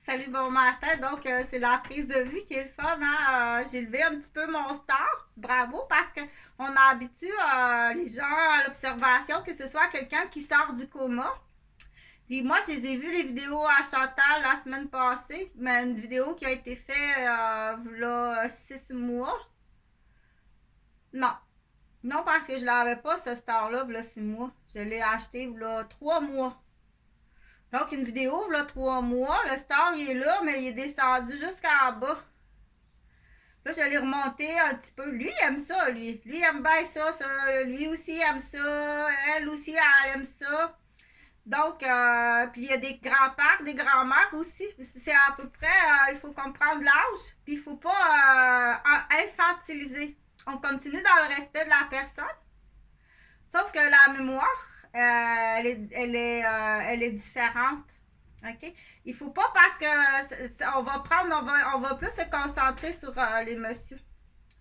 Salut, bon matin. Donc, c'est la prise de vue qui est le fun. Hein? J'ai levé un petit peu mon star. Bravo, parce qu'on habitue les gens à l'observation, que ce soit quelqu'un qui sort du coma. Puis moi, je les ai vus les vidéos à Chantal la semaine passée, mais une vidéo qui a été faite là, 6 mois. Non. Non, parce que je l'avais pas, ce star-là, là, 6 mois. Je l'ai acheté là, 3 mois. Donc, une vidéo, là, 3 mois, le star, il est là, mais il est descendu jusqu'en bas. Là, je l'ai remonté un petit peu. Lui, il aime ça, lui. Lui, il aime bien ça, ça. Lui aussi, il aime ça. Elle aussi, elle aime ça. Donc, puis il y a des grands-pères, des grands-mères aussi. C'est à peu près, il faut comprendre l'âge, puis il faut pas infantiliser. On continue dans le respect de la personne, sauf que la mémoire, elle est différente. OK? Il faut pas parce que on va plus se concentrer sur les messieurs.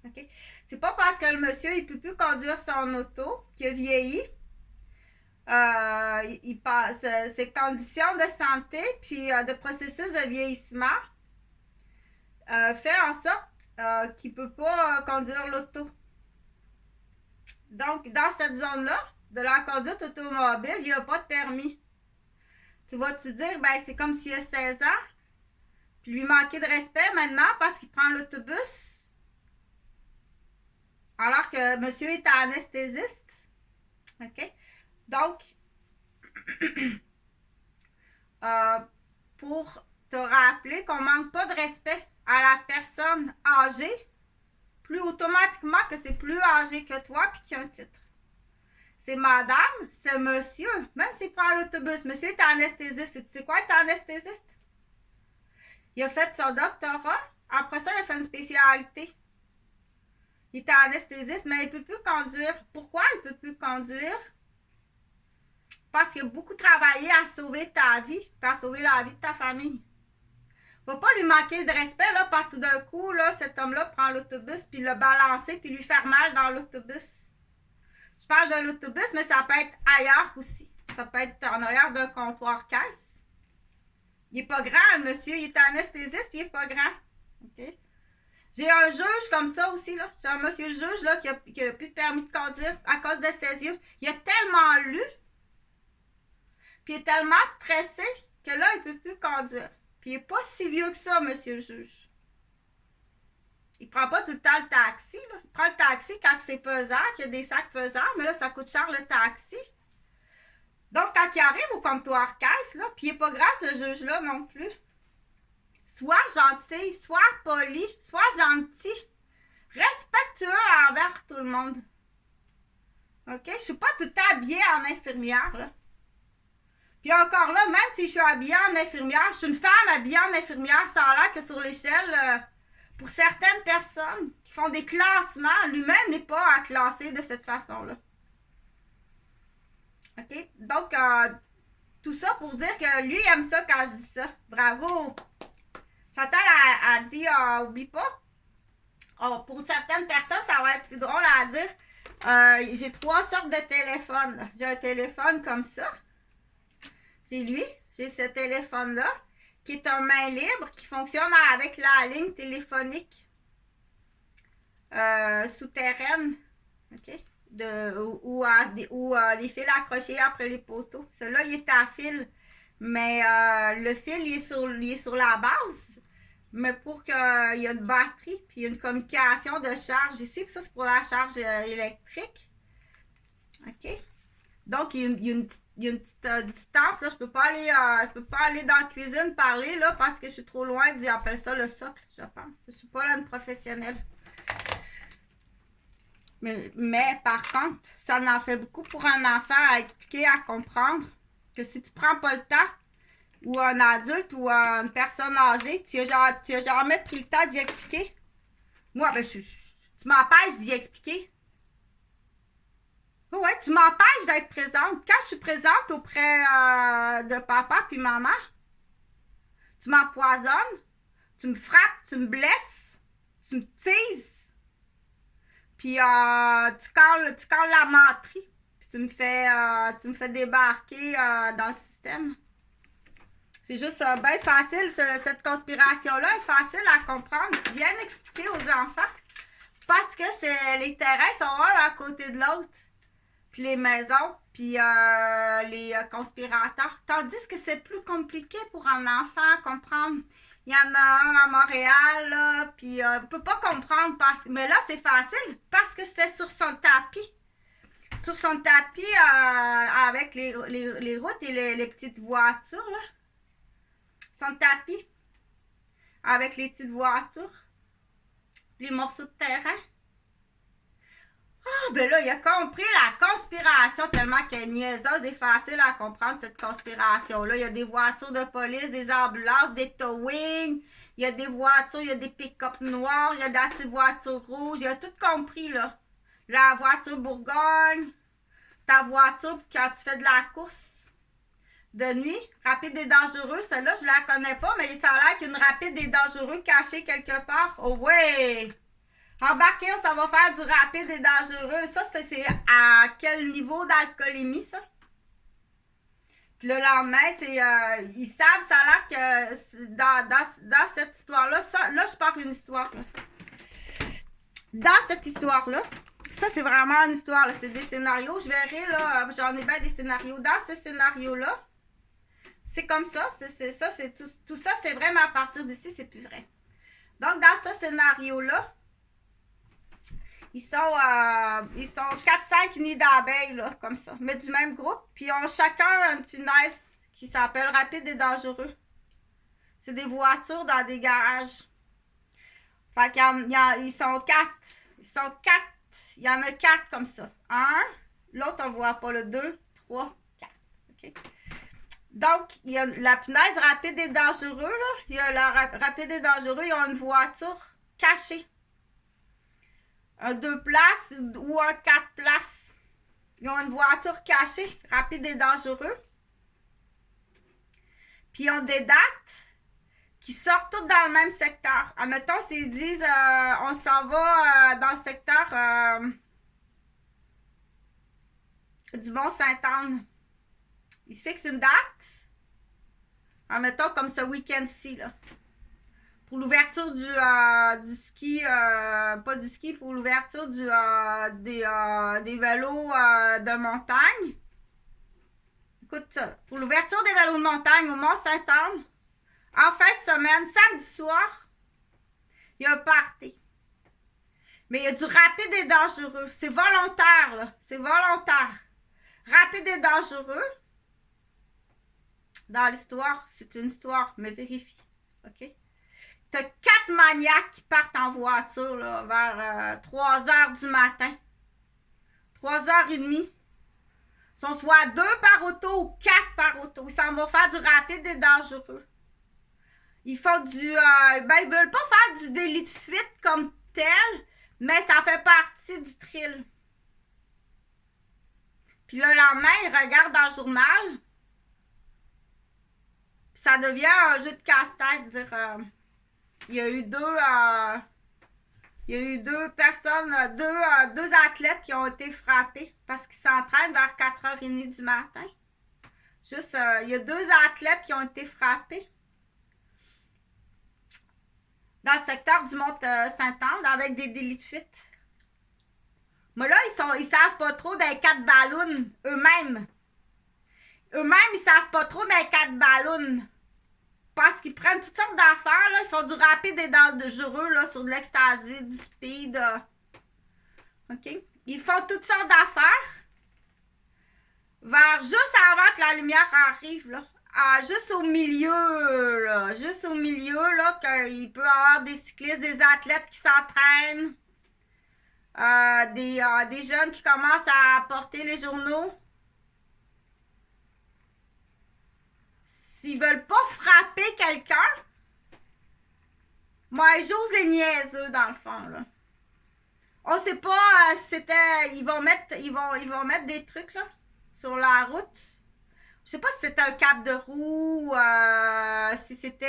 OK? C'est pas parce que le monsieur il peut plus conduire son auto, qu'il a vieilli, il passe ses conditions de santé puis de processus de vieillissement fait en sorte qu'il ne peut pas conduire l'auto. Donc, dans cette zone-là, de la conduite automobile, il n'y a pas de permis. Tu vas-tu dire, ben c'est comme s'il a 16 ans, puis lui manquer de respect maintenant parce qu'il prend l'autobus, alors que monsieur est anesthésiste. OK? Donc, euh, pour te rappeler qu'on manque pas de respect à la personne âgée, plus automatiquement que c'est plus âgé que toi puis qu'il y a un titre. C'est madame, c'est monsieur, même s'il prend l'autobus. Monsieur est anesthésiste. Tu sais quoi être anesthésiste? Il a fait son doctorat. Après ça, il a fait une spécialité. Il est anesthésiste, mais il ne peut plus conduire. Pourquoi il ne peut plus conduire? Parce qu'il a beaucoup travaillé à sauver ta vie, à sauver la vie de ta famille. Il ne va pas lui manquer de respect, là, parce que tout d'un coup, là, cet homme-là prend l'autobus, puis le balancer, puis lui faire mal dans l'autobus. Je parle de l'autobus, mais ça peut être ailleurs aussi. Ça peut être en arrière d'un comptoir caisse. Il n'est pas grand, le monsieur. Il est anesthésiste, puis il n'est pas grand. OK? J'ai un juge comme ça aussi, là. J'ai un monsieur juge, là, qui a plus de permis de conduire à cause de ses yeux. Il a tellement lu, puis il est tellement stressé, que là, il ne peut plus conduire. Puis il n'est pas si vieux que ça, monsieur le juge. Il prend pas tout le temps le taxi, là. Il prend le taxi quand c'est pesant, qu'il y a des sacs pesants, mais là, ça coûte cher le taxi. Donc, quand il arrive au comptoir caisse, là, puis il n'est pas grand, ce juge-là non plus. Sois gentil, sois poli, sois gentil, respectueux envers tout le monde. OK? Je suis pas tout le temps habillée en infirmière, là. Puis encore là, même si je suis habillée en infirmière, je suis une femme habillée en infirmière, ça a l'air que sur l'échelle, pour certaines personnes qui font des classements, l'humain n'est pas à classer de cette façon-là. OK? Donc, tout ça pour dire que lui, il aime ça quand je dis ça. Bravo! Chantal a dit, oublie pas. Pour certaines personnes, ça va être plus drôle à dire. J'ai 3 sortes de téléphones. J'ai un téléphone comme ça. J'ai lui. J'ai ce téléphone-là, qui est un main libre, qui fonctionne avec la ligne téléphonique souterraine. OK? Ou les fils accrochés après les poteaux. Celui-là, il est à fil. Mais le fil, il est sur la base. Mais pour qu'il y ait une batterie, puis une communication de charge ici, puis ça, c'est pour la charge électrique. OK? Donc, il y a une petite distance. Là, je peux pas aller dans la cuisine parler, là, parce que je suis trop loin. Ils appellent ça le socle, je pense. Je suis pas là une professionnelle. Mais par contre, ça en fait beaucoup pour un enfant à expliquer, à comprendre que si tu prends pas le temps, ou un adulte ou une personne âgée, tu as jamais pris le temps d'y expliquer. Moi, ben, tu m'empêches d'y expliquer. Ouais, tu m'empêches d'être présente. Quand je suis présente auprès de papa puis maman, tu m'empoisonnes, tu me frappes, tu me blesses, tu me tises, puis tu calles la menterie, puis tu me fais débarquer dans le système. C'est juste bien facile, cette conspiration-là est facile à comprendre, bien expliquer aux enfants. Parce que les terrains sont un à côté de l'autre. Puis les maisons, puis les conspirateurs. Tandis que c'est plus compliqué pour un enfant à comprendre. Il y en a un à Montréal, là, puis on peut pas comprendre. Mais là, c'est facile parce que c'était sur son tapis. Sur son tapis avec les routes et les petites voitures, là. Son tapis avec les petites voitures. Les morceaux de terrain. Ah, ben là, il a compris la conspiration tellement qu'elle est niaiseuse et facile à comprendre, cette conspiration-là. Il y a des voitures de police, des ambulances, des towing, il y a des voitures, il y a des pick-up noirs, il y a des petites voitures rouges, il a tout compris, là. La voiture Bourgogne, ta voiture quand tu fais de la course de nuit, rapide et dangereux, celle-là, je la connais pas, mais ça a l'air qu'il y a une rapide et dangereux cachée quelque part. Oh ouais! Embarquer, ça va faire du rapide et dangereux. Ça, c'est à quel niveau d'alcoolémie, ça? Puis le lendemain, ils savent, ça a l'air que dans cette histoire-là, là, je pars une histoire, là. Dans cette histoire-là, ça, c'est vraiment une histoire, là. C'est des scénarios. Je verrai, là, j'en ai bien des scénarios. Dans ce scénario-là, c'est comme ça. Tout ça, c'est vrai, mais à partir d'ici, c'est plus vrai. Donc, dans ce scénario-là, ils sont 4-5 nids d'abeilles, là, comme ça, mais du même groupe. Puis ils ont chacun une punaise qui s'appelle Rapide et Dangereux. C'est des voitures dans des garages. Fait ils sont 4. Ils sont 4. Il y en a 4 comme ça. Un, l'autre on ne voit pas, le 2, 3, 4. OK? Donc, il y a la punaise Rapide et Dangereux, là. Il y a la Rapide et Dangereux, ils ont une voiture cachée. Un 2 places ou un 4 places. Ils ont une voiture cachée, Rapide et Dangereux. Puis ils ont des dates qui sortent toutes dans le même secteur. Admettons, s'ils disent on s'en va dans le secteur du Mont-Sainte-Anne. Ils fixent une date. Admettons comme ce week-end-ci, là. Pour l'ouverture du ski, pas du ski, pour l'ouverture des vélos de montagne. Écoute ça. Pour l'ouverture des vélos de montagne au Mont-Sainte-Anne, en fin de semaine, samedi soir, il y a un party. Mais il y a du rapide et dangereux. C'est volontaire, là. C'est volontaire. Rapide et dangereux. Dans l'histoire, c'est une histoire, mais vérifie. OK? T'as 4 maniaques qui partent en voiture là, vers 3 h du matin. 3 h 30. Ils sont soit 2 par auto ou 4 par auto. Ils s'en vont faire du rapide et dangereux. Ils font ils veulent pas faire du délit de fuite comme tel, mais ça fait partie du thrill. Puis le lendemain, ils regardent dans le journal. Puis ça devient un jeu de casse-tête, dire... il y a eu deux personnes, deux athlètes qui ont été frappés parce qu'ils s'entraînent vers 4 h 30 du matin. Juste, il y a 2 athlètes qui ont été frappés dans le secteur du Mont-Sainte-Anne avec des délits de fuite. Mais là, ils savent pas trop des 4 ballons eux-mêmes. Eux-mêmes, ils savent pas trop des 4 ballons. Parce qu'ils prennent toutes sortes d'affaires, là. Ils font du rapide et dangereux, là, sur de l'ecstasy, du speed. OK? Ils font toutes sortes d'affaires. Juste avant que la lumière arrive, là. Juste au milieu, là. Juste au milieu, là, qu'il peut y avoir des cyclistes, des athlètes qui s'entraînent. Des jeunes qui commencent à porter les journaux. S'ils veulent pas frapper quelqu'un, moi, j'ose les niaiseux dans le fond, là. On sait pas si c'était... Ils vont mettre des trucs, là, sur la route. Je sais pas si c'était un cap de roue, si c'était...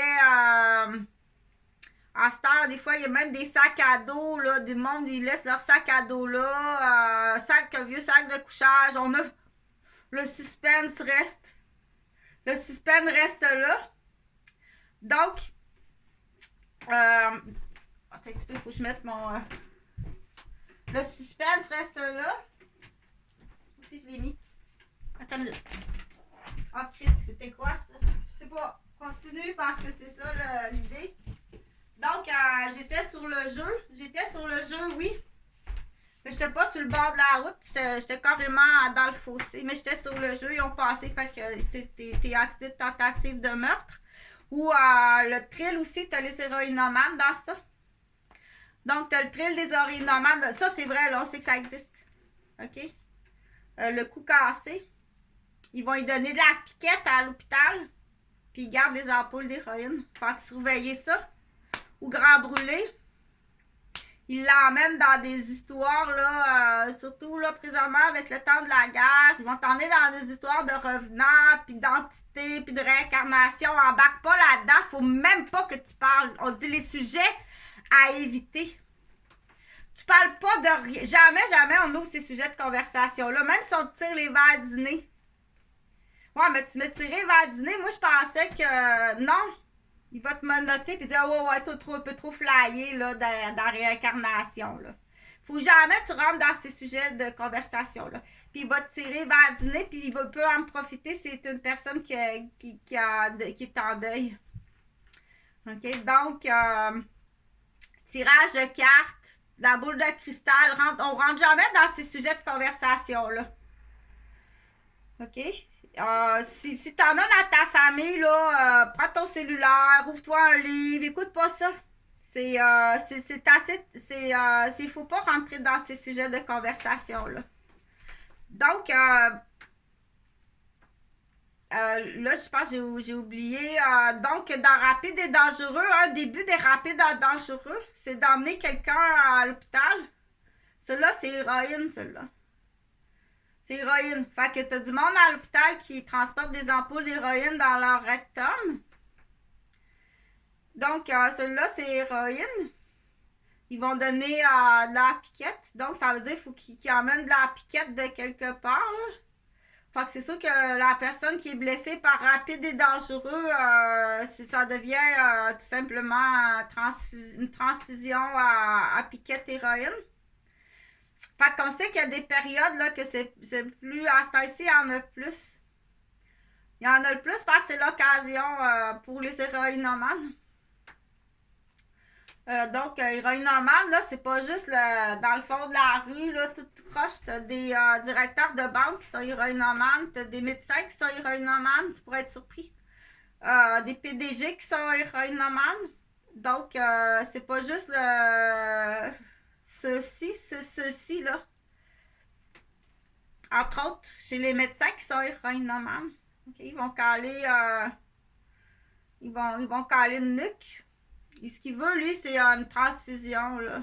à cette heure, des fois, il y a même des sacs à dos, là. Du monde, ils laissent leur sac à dos là. Un vieux sac de couchage. Le suspense reste. Le suspense reste là. Donc, attends un petit peu, il faut que je mette mon... le suspense reste là. Aussi, je l'ai mis. Attends une minute. Ah, Chris, c'était quoi ça? Je sais pas. Continue parce que c'est ça l'idée. Donc, j'étais sur le jeu. J'étais sur le jeu, oui. Mais j'étais pas sur le bord de la route. J'étais carrément dans le fossé. Mais j'étais sur le jeu. Ils ont passé. Fait que t'es accusé de tentative de meurtre. Ou le thrill aussi, t'as les héroïnomanes dans ça. Donc, t'as le thrill des héroïnomanes. Ça, c'est vrai, là, on sait que ça existe. OK? Le cou cassé. Ils vont lui donner de la piquette à l'hôpital. Puis ils gardent les ampoules d'héroïne. Fait que surveiller ça. Ou grand brûlé. Ils l'emmènent dans des histoires, là, surtout là, présentement avec le temps de la guerre. Ils vont t'emmener dans des histoires de revenants, puis d'entités, puis de réincarnation. Embarque pas là-dedans. Faut même pas que tu parles. On dit les sujets à éviter. Tu parles pas de rien. Jamais on ouvre ces sujets de conversation-là. Même si on te tire les verres du nez. Ouais, mais tu me tirais vers dîner. Moi, je pensais que non. Il va te menotter et dire ah ouais, t'es un peu trop flyé là, dans la réincarnation. Là. Faut jamais que tu rentres dans ces sujets de conversation. Là. Puis il va te tirer vers du nez, puis il peut en profiter. C'est une personne qui est en deuil. OK? Donc, tirage de cartes, la boule de cristal, on rentre jamais dans ces sujets de conversation-là. OK? Si t'en as dans ta famille, là, prends ton cellulaire, ouvre-toi un livre, écoute pas ça. C'est assez. Il faut pas rentrer dans ces sujets de conversation, là. Donc, là, je pense que j'ai oublié. Donc, dans Rapide et Dangereux, un début des Rapides et Dangereux, c'est d'emmener quelqu'un à l'hôpital. Celui-là, c'est héroïne, celui-là. C'est héroïne. Fait que t'as du monde à l'hôpital qui transporte des ampoules d'héroïne dans leur rectum. Donc, celui-là, c'est héroïne. Ils vont donner de la piquette. Donc, ça veut dire qu'il faut qu'ils emmènent de la piquette de quelque part. Là. Fait que c'est sûr que la personne qui est blessée par rapide et dangereux, ça devient tout simplement une transfusion à piquette héroïne. Fait qu'on sait qu'il y a des périodes là, que c'est plus. À ce temps-ci, il y en a plus. Il y en a le plus parce que c'est l'occasion pour les héroïnomanes. Donc, héroïnomane, là, c'est pas juste dans le fond de la rue, là, tout proche. T'as des directeurs de banque qui sont héroïnomanes, t'as des médecins qui sont héroïnomanes, tu pourrais être surpris. Des PDG qui sont héroïnomanes. Donc, c'est pas juste ceci, là. Entre autres, chez les médecins qui sont héroïnomanes. Okay? Ils vont caler ils vont caler une nuque. Et ce qu'il veut, lui, c'est une transfusion, là.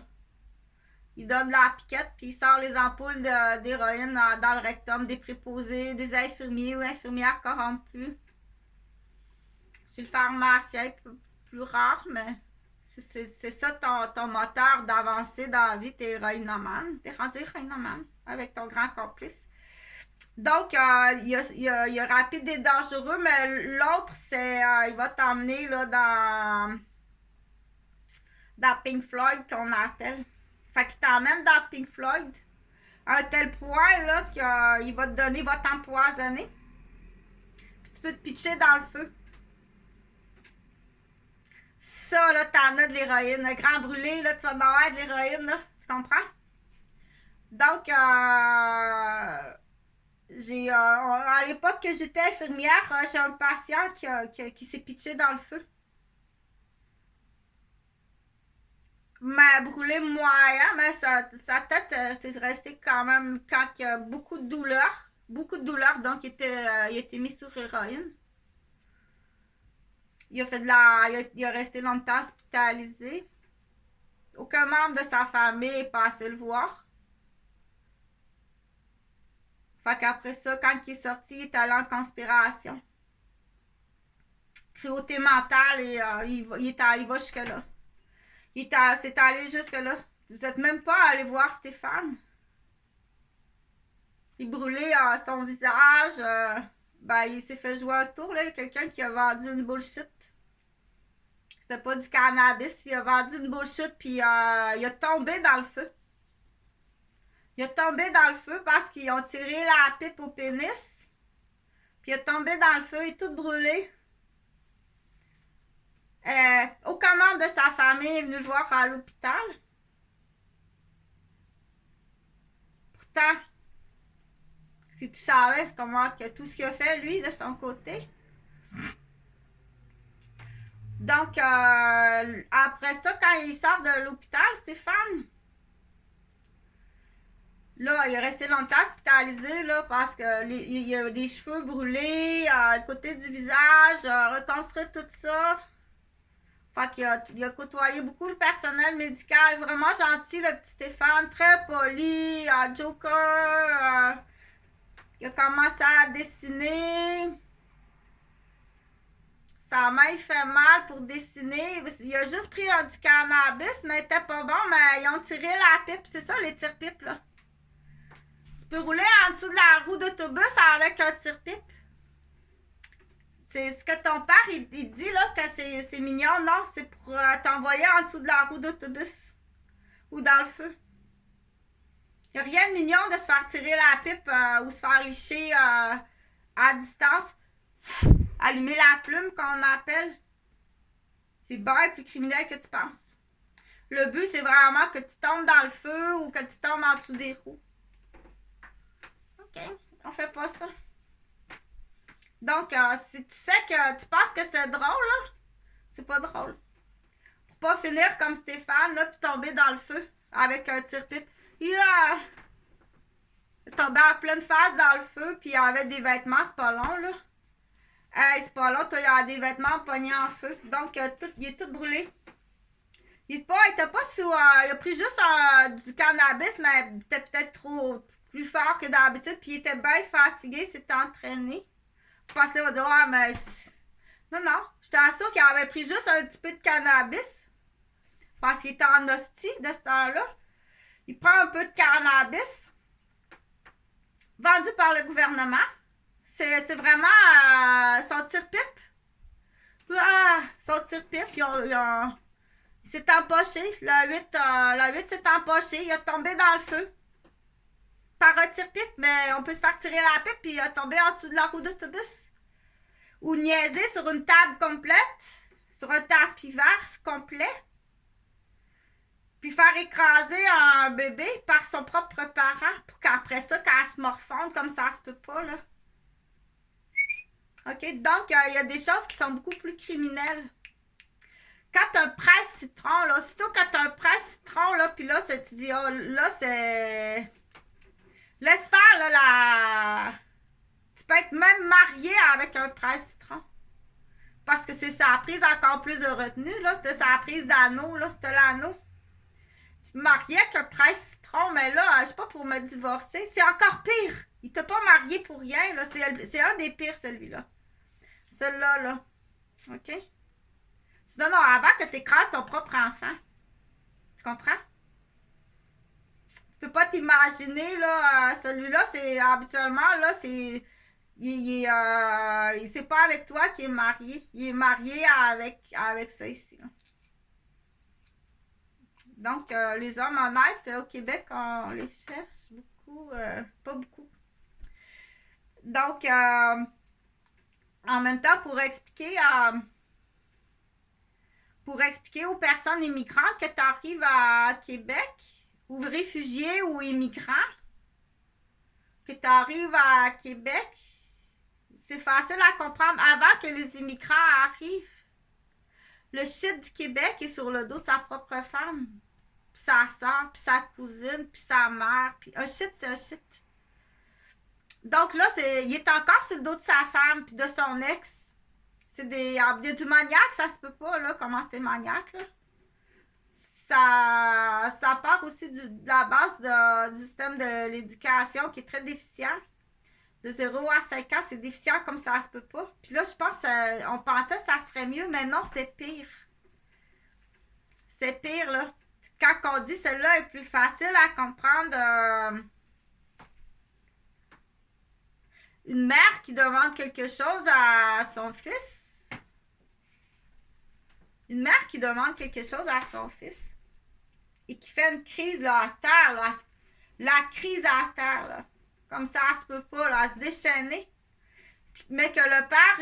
Il donne de la piquette, puis il sort les ampoules d'héroïne dans le rectum des préposés, des infirmiers ou infirmières corrompues. Chez le pharmacien, plus rare, mais c'est ça ton moteur d'avancer dans la vie. T'es héroïnomane. T'es rendu héroïnomane avec ton grand complice. Donc, il y a rapide et dangereux, mais l'autre, c'est il va t'emmener là dans Pink Floyd qu'on appelle. Fait qu'il t'emmène dans Pink Floyd à un tel point là qu'il va te donner, il va t'empoisonner. Puis tu peux te pitcher dans le feu. Ça, là, t'en as de l'héroïne. Le grand brûlé, là, tu vas en avoir de l'héroïne, là. Tu comprends? Donc, à l'époque que j'étais infirmière, j'ai un patient qui s'est pitché dans le feu. M'a brûlé moyen, mais sa tête c'est resté quand même quand il y a beaucoup de douleur, donc il a été mis sur héroïne. Il a resté longtemps hospitalisé. Aucun membre de sa famille est passé le voir. Fait qu'après ça, quand il est sorti, il est allé en conspiration. Cruauté mentale et il va jusque-là. C'est allé jusque-là. Vous n'êtes même pas allé voir Stéphane. Il brûlait son visage. Il s'est fait jouer un tour. Là. Il y a quelqu'un qui a vendu une bullshit. c'était pas du cannabis. Il a vendu une bullshit, puis il a tombé dans le feu. Il a tombé dans le feu parce qu'ils ont tiré la pipe au pénis. Puis il est tombé dans le feu, il est tout brûlé. Aucun membre de sa famille est venu le voir à l'hôpital. Pourtant, si tu savais comment que tout ce qu'il a fait, lui, de son côté. Donc, après ça, quand il sort de l'hôpital, Stéphane, là, il est resté longtemps hospitalisé, là, parce qu'il a des cheveux brûlés, le côté du visage, reconstruit tout ça. Fait qu'il a côtoyé beaucoup le personnel médical, vraiment gentil, le petit Stéphane, très poli, joker, il a commencé à dessiner. Sa main fait mal pour dessiner. Il a juste pris du cannabis, mais il était pas bon, mais ils ont tiré la pipe. C'est ça, les tire-pipes, là. Tu peux rouler en dessous de la roue d'autobus avec un tire-pipe. C'est ce que ton père, il dit, là, que c'est mignon. Non, c'est pour t'envoyer en dessous de la roue d'autobus. Ou dans le feu. Il n'y a rien de mignon de se faire tirer la pipe ou se faire licher à distance. Allumer la plume, qu'on appelle. C'est bien plus criminel que tu penses. Le but, c'est vraiment que tu tombes dans le feu ou que tu tombes en dessous des roues. OK, on fait pas ça. Donc, si tu sais que tu penses que c'est drôle, là, c'est pas drôle. Pour pas finir comme Stéphane, là, puis tomber dans le feu avec un tire-pipe. Il a tombé en pleine face dans le feu, puis il avait des vêtements, c'est pas long, là. Hey, c'est pas long, toi, il a des vêtements pognés en feu. Donc, il est tout brûlé. Il était pas sous... il a pris juste du cannabis, mais il était peut-être trop plus fort que d'habitude, puis il était bien fatigué, il s'était entraîné. Parce qu'il va dire, ah, mais... Non, je t'assure qu'il avait pris juste un petit peu de cannabis. Parce qu'il était en hostie de ce temps-là. Il prend un peu de cannabis. Vendu par le gouvernement. C'est vraiment son tire-pipe. Son tire-pipe, il s'est empoché. La 8 s'est empoché. Il a tombé dans le feu. Par un tire-pipe, mais on peut se faire tirer la pipe puis tomber en dessous de la roue d'autobus. Ou niaiser sur une table complète, sur un tapis vert complet, puis faire écraser un bébé par son propre parent pour qu'après ça, quand elle se morfonde, comme ça se peut pas, là. OK? Donc, il y a des choses qui sont beaucoup plus criminelles. Quand tu as un presse-citron, là, aussitôt quand tu as un presse-citron, là, puis là, tu dis, oh, là, c'est... Laisse faire, là, Tu peux être même marié avec un presse-citron. Parce que c'est ça a prise encore plus de retenue, là. T'as ça a prise d'anneau, là. T'as l'anneau. Tu me mariais avec un presse-citron, mais là, je sais pas pour me divorcer. C'est encore pire. Il t'a pas marié pour rien, là. C'est un des pires, celui-là. Celui-là, là. OK? Non, avant que tu écrases ton propre enfant. Tu comprends? Tu peux pas t'imaginer, là, celui-là, c'est habituellement, là, c'est... c'est pas avec toi qu'il est marié. Il est marié avec ça ici, là. Donc, les hommes honnêtes au Québec, on les cherche beaucoup. Pas beaucoup. Donc, en même temps, pour expliquer aux personnes immigrantes que tu arrives à Québec, ou réfugiés ou immigrants, que tu arrives à Québec, c'est facile à comprendre. Avant que les immigrants arrivent, le shit du Québec est sur le dos de sa propre femme, puis sa soeur, puis sa cousine, puis sa mère, puis un shit, c'est un shit. Donc là, il est encore sur le dos de sa femme, puis de son ex. Il y a du maniaque, ça se peut pas, là, comment c'est maniaque, là. Ça part aussi de la base du système de l'éducation qui est très déficient. De 0 à 5 ans, c'est déficient comme ça se peut pas. Puis là, je pense, on pensait que ça serait mieux, mais non, c'est pire. C'est pire, là. Quand on dit celle-là est plus facile à comprendre, une mère qui demande quelque chose à son fils, Une mère qui demande quelque chose à son fils et qui fait une crise là, à terre, là, la crise à terre, là. Comme ça, elle se peut pas, là, à se déchaîner. Mais que le père,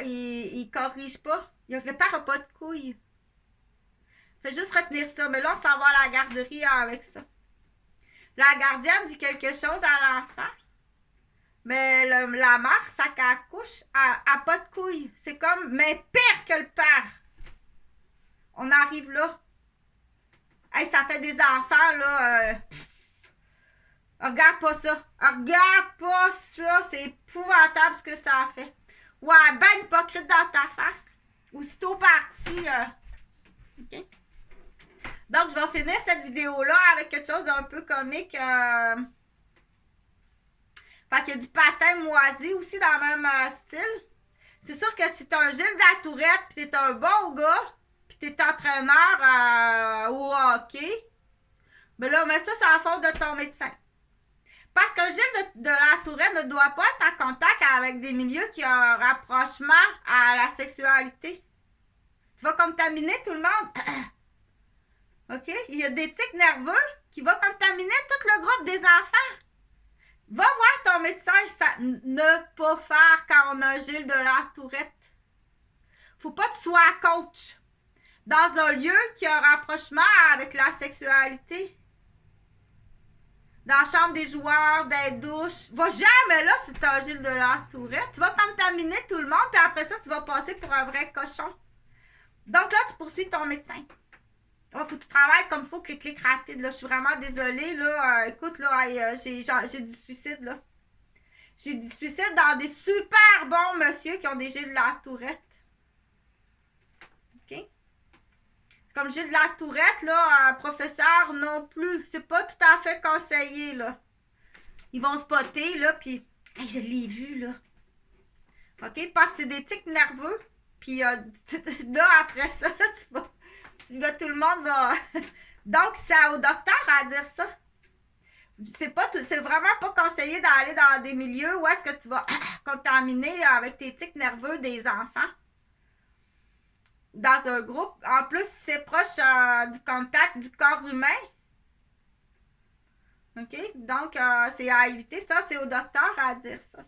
il corrige pas. Le père n'a pas de couilles. Fait juste retenir ça. Mais là, on s'en va à la garderie avec ça. La gardienne dit quelque chose à l'enfant. Mais la mère, ça qu'accouche, a pas de couilles. C'est comme, mais pire que le père. On arrive là. Hey, ça fait des enfants, là. Regarde pas ça. Regarde pas ça. C'est épouvantable ce que ça a fait. Ouais, ben hypocrite dans ta face. Aussitôt parti. OK. Donc, je vais finir cette vidéo-là avec quelque chose d'un peu comique. Fait qu'il y a du patin moisi aussi dans le même style. C'est sûr que si t'es un Gilles de la Tourette, pis t'es un bon gars, pis t'es entraîneur au hockey, ben là, mais ça, c'est la faute de ton médecin. Parce qu'un Gilles de la Tourette ne doit pas être en contact avec des milieux qui ont un rapprochement à la sexualité. Tu vas contaminer tout le monde. OK? Il y a des tics nerveux qui vont contaminer tout le groupe des enfants. Va voir ton médecin. Ça ne pas faire quand on a un Gilles de la Tourette. Faut pas que tu sois coach dans un lieu qui a un rapprochement avec la sexualité. Dans la chambre des joueurs, des douches. Va jamais là si t'as un Gilles de la Tourette. Tu vas contaminer tout le monde, puis après ça, tu vas passer pour un vrai cochon. Donc là, tu poursuis ton médecin. Oh, faut que tu travailles comme il faut, clic rapide. Là. Je suis vraiment désolée. Là. Écoute, là, j'ai du suicide. Là. J'ai du suicide dans des super bons messieurs qui ont des Gilles de la Tourette. OK? Comme Gilles de la Tourette, là, professeur non plus. C'est pas tout à fait conseillé, là. Ils vont spotter, là, puis hey, je l'ai vu, là. OK? Parce que c'est des tics nerveux. Puis là, après ça, là, tout le monde va... Donc, c'est au docteur à dire ça. C'est vraiment pas conseillé d'aller dans des milieux où est-ce que tu vas contaminer avec tes tics nerveux des enfants. Dans un groupe. En plus, c'est proche du contact du corps humain. OK? Donc, c'est à éviter. Ça, c'est au docteur à dire ça.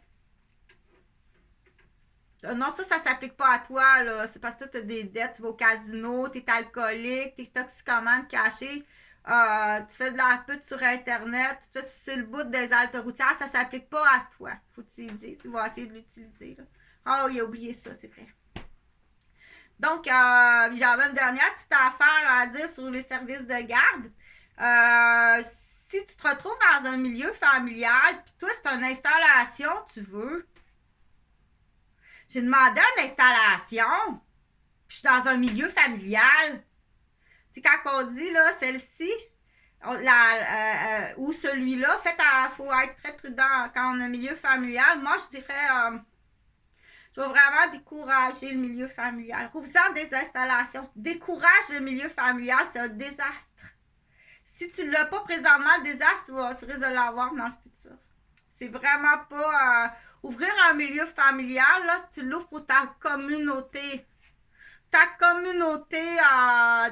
Non, ça s'applique pas à toi, là. C'est parce que tu as des dettes, tu vas au casino, tu es alcoolique, tu es toxicomane caché, tu fais de la pute sur Internet, tu te fais sur le bout des haltes routières, ça s'applique pas à toi. Faut que tu le dises. Tu vas essayer de l'utiliser. Oh, il a oublié ça, c'est vrai. Donc, j'avais une dernière petite affaire à dire sur les services de garde. Si tu te retrouves dans un milieu familial, puis toi, c'est une installation, tu veux. J'ai demandé une installation, puis je suis dans un milieu familial. Tu sais, quand on dit, là, celle-ci, ou celui-là, en fait, il faut être très prudent quand on a un milieu familial. Moi, je dirais, je vais vraiment décourager le milieu familial. Rouvre-en des installations. Décourage le milieu familial, c'est un désastre. Si tu ne l'as pas présentement, le désastre, tu risques de l'avoir dans le futur. C'est vraiment pas... ouvrir un milieu familial, là, tu l'ouvres pour ta communauté. Ta communauté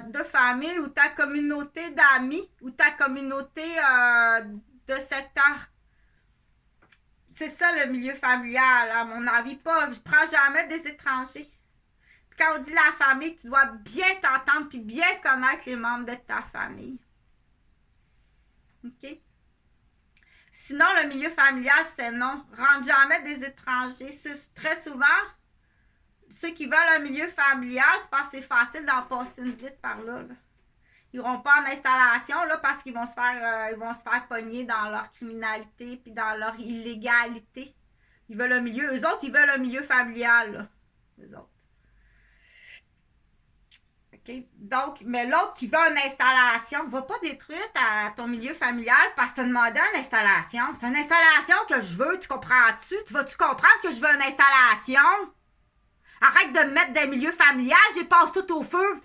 de famille ou ta communauté d'amis ou ta communauté de secteur. C'est ça le milieu familial, à mon avis. Pas, je prends jamais des étrangers. Puis quand on dit la famille, tu dois bien t'entendre puis bien connaître les membres de ta famille. OK? Sinon, le milieu familial, c'est non. Rentre jamais des étrangers. Très souvent, ceux qui veulent un milieu familial, c'est parce que c'est facile d'en passer une vite par là. Ils n'iront pas en installation là, parce qu'ils vont se faire pogner dans leur criminalité puis dans leur illégalité. Ils veulent un milieu. Eux autres, ils veulent un milieu familial. Là. Eux autres. Okay? Donc, mais l'autre qui veut une installation, ne va pas détruire ton milieu familial parce que tu as demandé une installation. C'est une installation que je veux, tu comprends-tu? Tu vas-tu comprendre que je veux une installation? Arrête de me mettre dans le milieu familial, j'ai passe tout au feu.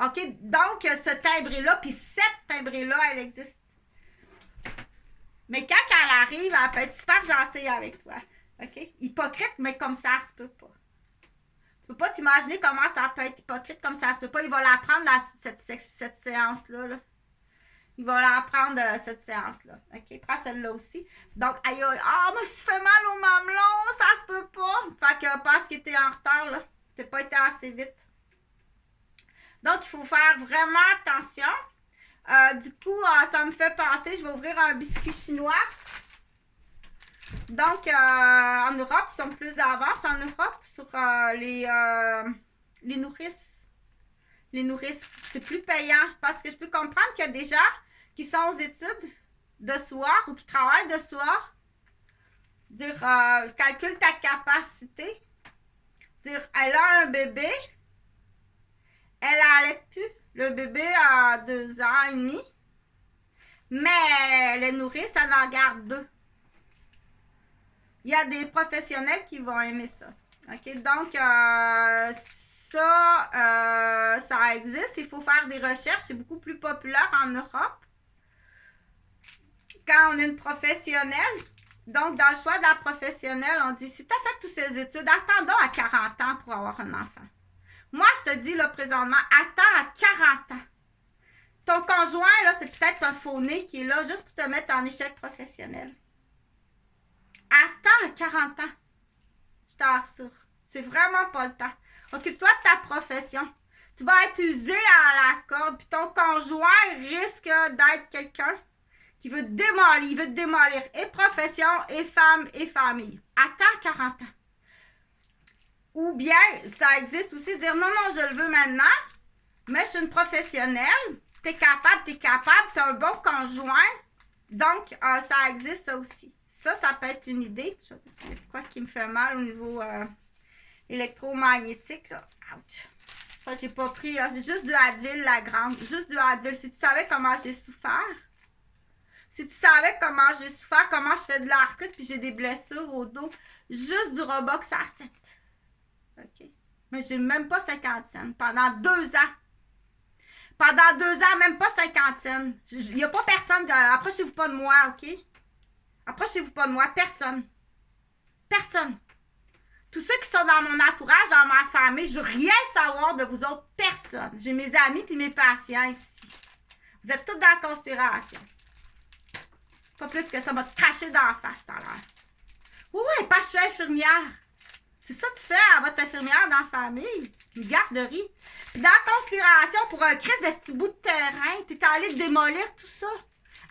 OK? Donc, ce timbré-là, puis cette timbré-là, elle existe. Mais quand elle arrive, elle peut être super gentille avec toi. OK? Hypocrite, mais comme ça se peut pas. Tu peux pas t'imaginer comment ça peut être hypocrite, comme ça se peut pas. Il va la prendre, cette séance-là. Là. Il va la prendre, cette séance-là. OK? Prends celle-là aussi. Donc, aïe, ah, moi, je me suis fait mal au mamelon, ça se peut pas. Fait que parce qu'il était en retard, là. T'as pas été assez vite. Donc, il faut faire vraiment attention. Du coup, ça me fait penser, je vais ouvrir un biscuit chinois. Donc, en Europe, ils sont plus d'avance en Europe sur les nourrices. Les nourrices, c'est plus payant parce que je peux comprendre qu'il y a des gens qui sont aux études de soir ou qui travaillent de soir. Dire, calcule ta capacité. Dire, elle a un bébé, elle n'allait plus. Le bébé a 2 ans et demi, mais les nourrices, elle en garde 2. Il y a des professionnels qui vont aimer ça. OK? Donc, ça existe. Il faut faire des recherches. C'est beaucoup plus populaire en Europe. Quand on est une professionnelle, donc dans le choix de la professionnelle, on dit, si tu as fait toutes ces études, attendons à 40 ans pour avoir un enfant. Moi, je te dis là présentement, attends à 40 ans. Ton conjoint, là, c'est peut-être un faux-né qui est là juste pour te mettre en échec professionnel. Attends à 40 ans. Je t'en rassure. C'est vraiment pas le temps. Occupe-toi de ta profession. Tu vas être usé à la corde, puis ton conjoint risque d'être quelqu'un qui veut te démolir. Il veut te démolir et profession, et femme, et famille. Attends 40 ans. Ou bien, ça existe aussi, dire non, je le veux maintenant, mais je suis une professionnelle. T'es capable, t'as un bon conjoint. Donc, ça existe ça aussi. Ça peut être une idée. Je sais quoi qui me fait mal au niveau électromagnétique. Là. Ouch. Ça, j'ai pas pris. Juste du Advil, la grande. Juste du Advil. Si tu savais comment j'ai souffert. Si tu savais comment j'ai souffert, comment je fais de l'arthrite puis j'ai des blessures au dos. Juste du Robox à 7. OK. Mais j'ai même pas 50 cents. Pendant 2 ans. Pendant 2 ans, même pas 50 cents. Il n'y a pas personne. Approchez-vous pas de moi, OK? Approchez-vous pas de moi. Personne. Personne. Tous ceux qui sont dans mon entourage, dans ma famille, je veux rien savoir de vous autres. Personne. J'ai mes amis puis mes patients ici. Vous êtes tous dans la conspiration. Pas plus que ça va te cracher dans la face tout à l'heure. Oui, parce que je suis infirmière. C'est ça que tu fais à votre infirmière dans la famille. Une garderie. Dans la conspiration pour un crise de petit bout de terrain, t'es allé démolir tout ça.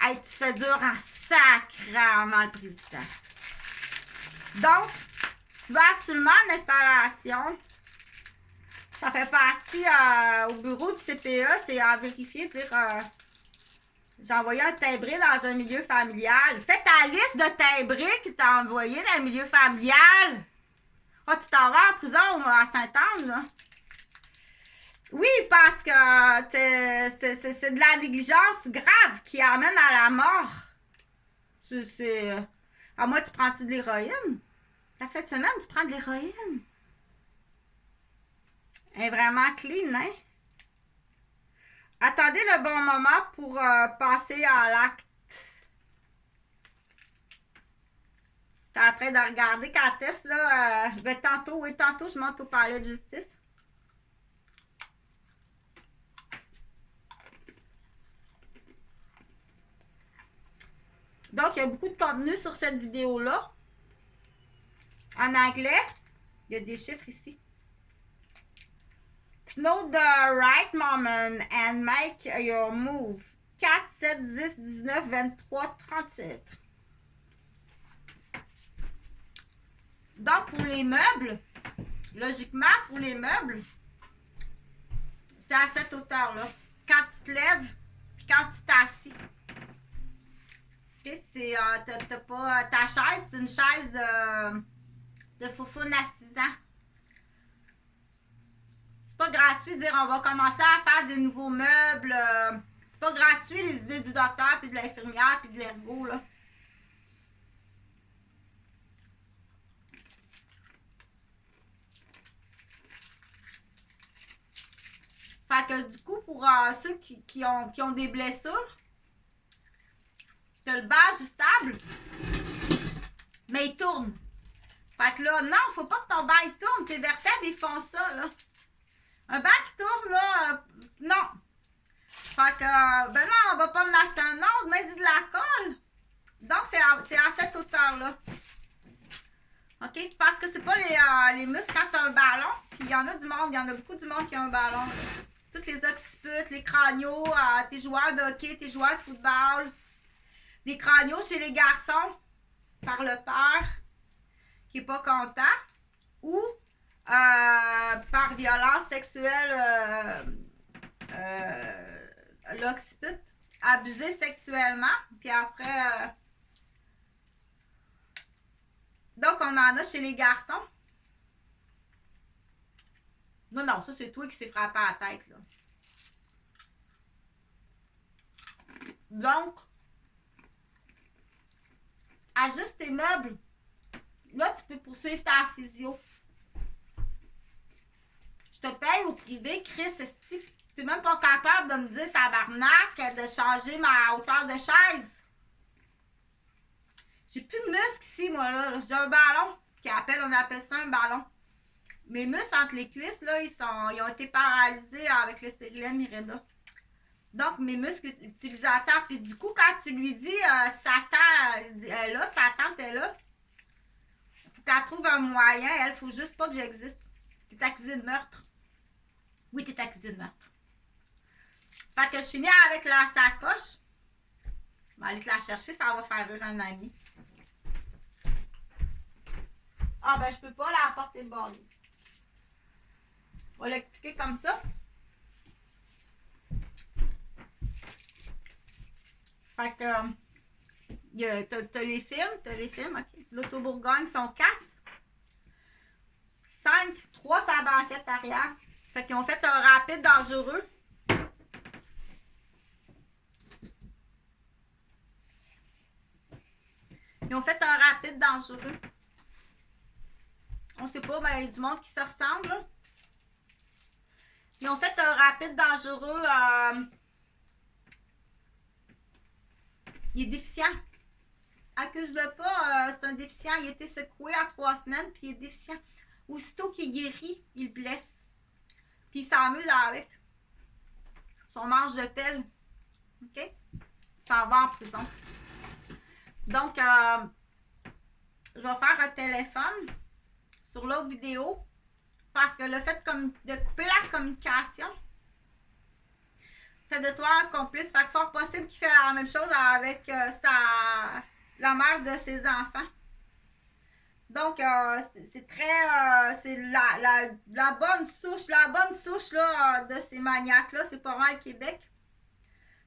Hey, tu fais dur en sacrament le président. Donc, tu veux absolument une installation. Ça fait partie au bureau du CPE, c'est à vérifier, dire j'ai envoyé un timbré dans un milieu familial. Fais ta liste de timbrés que tu as envoyé dans un milieu familial. Ah, tu t'en vas en prison à Sainte-Anne, là. Oui, parce que c'est de la négligence grave qui amène à la mort. À moi, tu prends-tu de l'héroïne? La fin de semaine, tu prends de l'héroïne. Elle est vraiment clean, hein? Attendez le bon moment pour passer à l'acte. T'es en train de regarder quand est-ce, là? Tantôt, je monte au palais de justice. Donc, il y a beaucoup de contenu sur cette vidéo-là. En anglais, il y a des chiffres ici. Know the right moment and make your move. 4, 7, 10, 19, 23, 37. Donc, pour les meubles, logiquement, pour les meubles, c'est à cette hauteur-là. Quand tu te lèves, puis quand tu t'assis. Okay, c'est, t'as pas, ta chaise, c'est une chaise de foufoune à 6 ans. C'est pas gratuit de dire on va commencer à faire des nouveaux meubles. C'est pas gratuit les idées du docteur, puis de l'infirmière, puis de l'ergo, là. Fait que du coup, pour ceux qui ont des blessures, t'as le bas ajustable, mais il tourne. Fait que là, non, faut pas que ton banc il tourne. Tes vertèbres, ils font ça, là. Un banc qui tourne, là, non. Fait que, ben non, on va pas en acheter un autre, mais c'est de la colle. Donc, c'est à cette hauteur-là. OK? Parce que c'est pas les muscles quand t'as un ballon. Puis il y en a du monde, il y en a beaucoup du monde qui a un ballon. Là. Toutes les occiputes, les craniaux, tes joueurs de hockey, tes joueurs de football. Les craniaux chez les garçons, par le père, qui est pas content. Ou par violence sexuelle, l'occiput, abusé sexuellement. Puis après... donc, on en a chez les garçons. Non, non, ça, c'est toi qui s'est frappé à la tête, là. Donc, ajuste tes meubles. Là, tu peux poursuivre ta physio. Je te paye au privé, Chris, si tu n'es même pas capable de me dire, tabarnak, de changer ma hauteur de chaise. J'ai plus de muscles ici, moi, là. J'ai un ballon, on appelle ça un ballon. Mes muscles entre les cuisses, là, ils ont été paralysés avec le stérilet Miranda. Donc, mes muscles utilisateurs. Puis du coup, quand tu lui dis Satan, elle est là, Satan, t'es là, faut qu'elle trouve un moyen. Elle, faut juste pas que j'existe. T'es accusé de meurtre. Oui, t'es accusé de meurtre. Fait que je finis avec la sacoche. Je vais aller te la chercher, ça va faire rire un ami. Ah, ben, je peux pas la apporter de bord. On va l'expliquer comme ça. Fait que, t'as les films, ok. L'Auto-Bourgogne sont 4. 5, 3 sur la banquette arrière. Fait qu'ils ont fait un rapide dangereux. Ils ont fait un rapide dangereux. On sait pas, mais il y a du monde qui se ressemble, là. Ils ont fait un rapide dangereux. Il est déficient. Accuse-le pas, c'est un déficient. Il a été secoué en 3 semaines, puis il est déficient. Aussitôt qu'il guérit, il blesse. Puis il s'amuse avec. Son manche de pelle. OK? Il s'en va en prison. Donc, je vais faire un téléphone sur l'autre vidéo. Parce que le fait de couper la communication fait de toi un complice. Fait que fort possible qu'il fait la même chose avec la mère de ses enfants. Donc, c'est très... c'est la bonne souche. La bonne souche là, de ces maniaques-là, c'est pas mal Québec.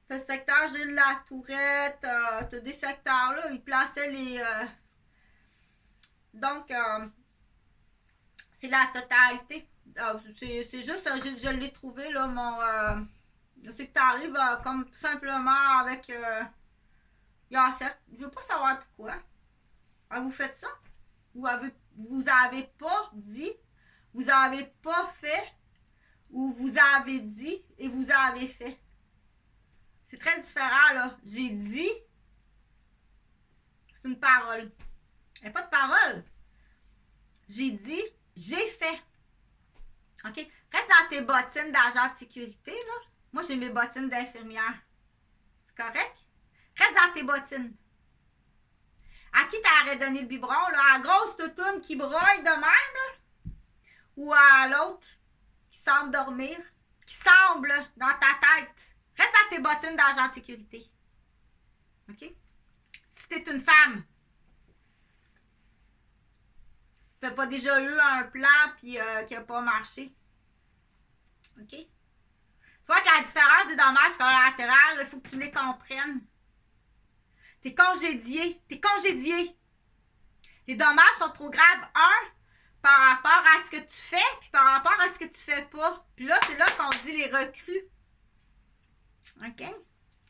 T'as le secteur Gilles Latourette, t'as des secteurs là, ils plaçaient les... donc, c'est la totalité. C'est juste, je l'ai trouvé, là, c'est que t'arrives comme tout simplement avec... Yasser. Je veux pas savoir pourquoi. Vous faites ça? Vous avez pas dit, vous avez pas fait, ou vous avez dit et vous avez fait. C'est très différent, là. J'ai dit, c'est une parole. Il n'y a pas de parole. J'ai dit, j'ai fait. OK? Reste dans tes bottines d'agent de sécurité, là. Moi, j'ai mes bottines d'infirmière. C'est correct? Reste dans tes bottines. À qui t'aurais donné le biberon, là? À la grosse toutoune qui broille de même, là? Ou à l'autre qui semble dormir? Qui semble dans ta tête? Reste dans tes bottines d'agent de sécurité. OK? Si t'es une femme, si t'as pas déjà eu un plan puis qui a pas marché. OK? Tu vois que la différence des dommages collatéraux, il faut que tu les comprennes. T'es congédié. T'es congédié. Les dommages sont trop graves, par rapport à ce que tu fais, puis par rapport à ce que tu fais pas. Puis là, c'est là qu'on dit les recrues. OK?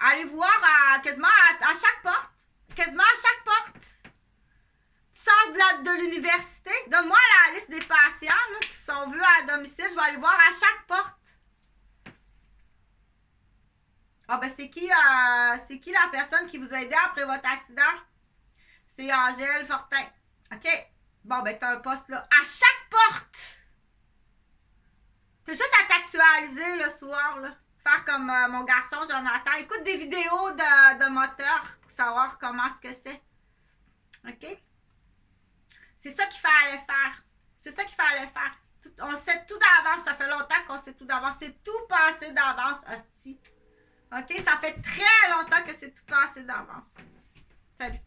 Allez voir quasiment à chaque porte. Quasiment à chaque porte. Tu sors de l'université. Donne-moi la liste des patients là, qui sont vus à domicile. Je vais aller voir à chaque porte. Ah ben c'est qui la personne qui vous a aidé après votre accident? C'est Angèle Fortin. OK. Bon, ben, t'as un poste là. À chaque porte! T'as juste à t'actualiser le soir, là. Faire comme mon garçon Jonathan. Écoute des vidéos de moteur pour savoir comment est-ce que c'est. OK? C'est ça qu'il fallait faire. C'est ça qu'il fallait faire. On sait tout d'avance. Ça fait longtemps qu'on sait tout d'avance. C'est tout passé d'avance, hostie. OK? Ça fait très longtemps que c'est tout passé d'avance. Salut.